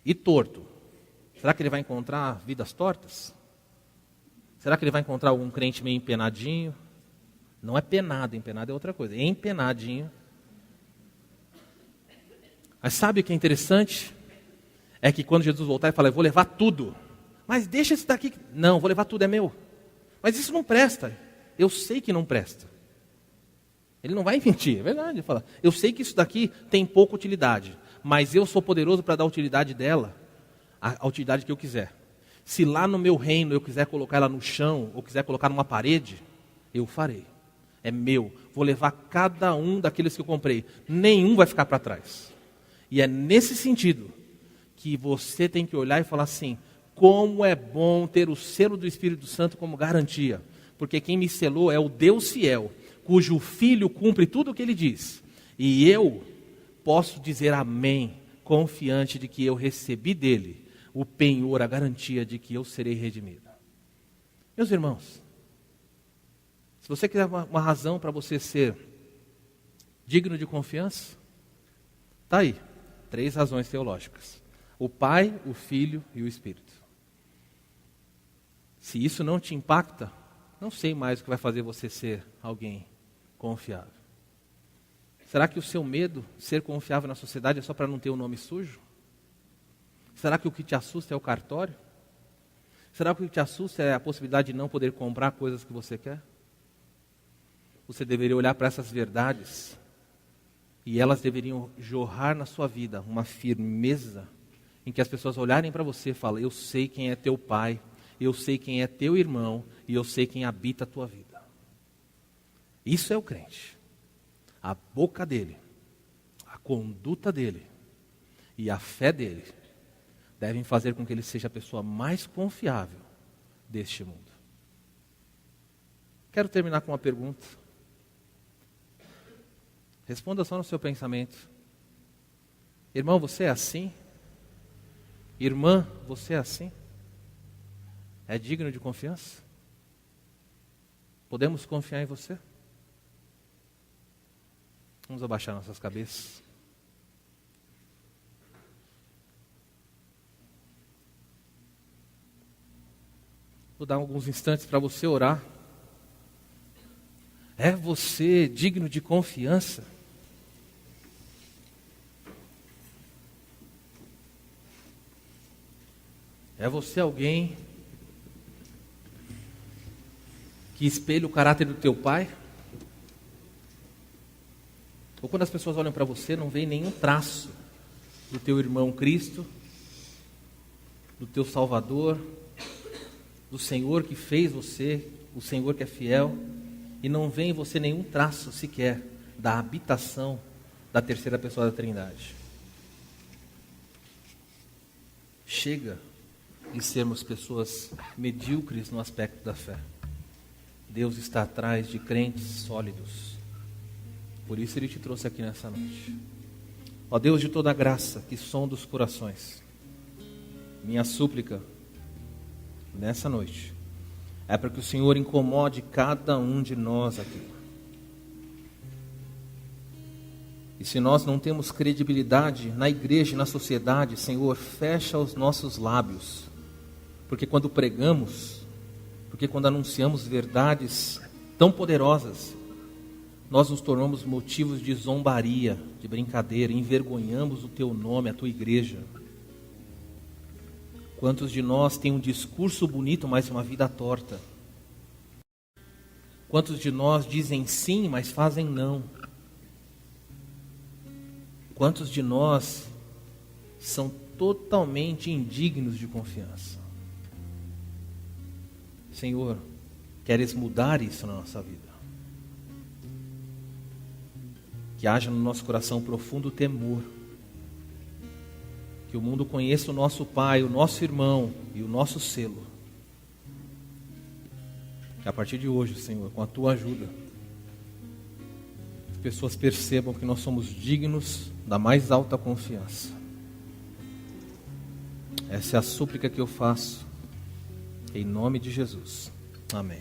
E torto. Será que ele vai encontrar vidas tortas? Será que ele vai encontrar algum crente meio empenadinho? Não é penado, empenado é outra coisa. É empenadinho. Mas sabe o que é interessante? É que quando Jesus voltar e falar, eu vou levar tudo. Mas deixa esse daqui. Não, vou levar tudo, é meu. Mas isso não presta. Eu sei que não presta. Ele não vai mentir, é verdade. Ele fala, eu sei que isso daqui tem pouca utilidade, mas eu sou poderoso para dar a utilidade dela, a utilidade que eu quiser. Se lá no meu reino eu quiser colocar ela no chão, ou quiser colocar numa parede, eu farei. É meu. Vou levar cada um daqueles que eu comprei. Nenhum vai ficar para trás. E é nesse sentido que você tem que olhar e falar assim, como é bom ter o selo do Espírito Santo como garantia. Porque quem me selou é o Deus fiel, cujo Filho cumpre tudo o que Ele diz. E eu posso dizer amém, confiante de que eu recebi dEle o penhor, a garantia de que eu serei redimido. Meus irmãos, se você quiser uma razão para você ser digno de confiança, está aí, 3 razões teológicas. O Pai, o Filho e o Espírito. Se isso não te impacta, não sei mais o que vai fazer você ser alguém confiável. Será que o seu medo de ser confiável na sociedade é só para não ter o nome sujo? Será que o que te assusta é o cartório? Será que o que te assusta é a possibilidade de não poder comprar coisas que você quer? Você deveria olhar para essas verdades e elas deveriam jorrar na sua vida uma firmeza em que as pessoas olharem para você e falem, eu sei quem é teu pai, eu sei quem é teu irmão e eu sei quem habita a tua vida. Isso é o crente. A boca dele, a conduta dele e a fé dele devem fazer com que ele seja a pessoa mais confiável deste mundo. Quero terminar com uma pergunta. Responda só no seu pensamento. Irmão, você é assim? Irmã, você é assim? É digno de confiança? Podemos confiar em você? Vamos abaixar nossas cabeças. Vou dar alguns instantes para você orar. É você digno de confiança? É você alguém que espelha o caráter do teu pai? Ou quando as pessoas olham para você, não veem nenhum traço do teu irmão Cristo, do teu Salvador, do Senhor que fez você, o Senhor que é fiel, e não vê em você nenhum traço sequer da habitação da terceira pessoa da Trindade. Chega de sermos pessoas medíocres no aspecto da fé. Deus está atrás de crentes sólidos. Por isso Ele te trouxe aqui nessa noite. Ó Deus de toda graça, que sonda os corações, minha súplica nessa noite é para que o Senhor incomode cada um de nós aqui. E se nós não temos credibilidade na igreja e na sociedade, Senhor, fecha os nossos lábios. Porque quando pregamos, porque quando anunciamos verdades tão poderosas, nós nos tornamos motivos de zombaria, de brincadeira, envergonhamos o teu nome, a tua igreja. Quantos de nós têm um discurso bonito, mas uma vida torta? Quantos de nós dizem sim, mas fazem não? Quantos de nós são totalmente indignos de confiança? Senhor, queres mudar isso na nossa vida? Que haja no nosso coração profundo temor. Que o mundo conheça o nosso Pai, o nosso irmão e o nosso selo. Que a partir de hoje, Senhor, com a Tua ajuda, as pessoas percebam que nós somos dignos da mais alta confiança. Essa é a súplica que eu faço, em nome de Jesus. Amém.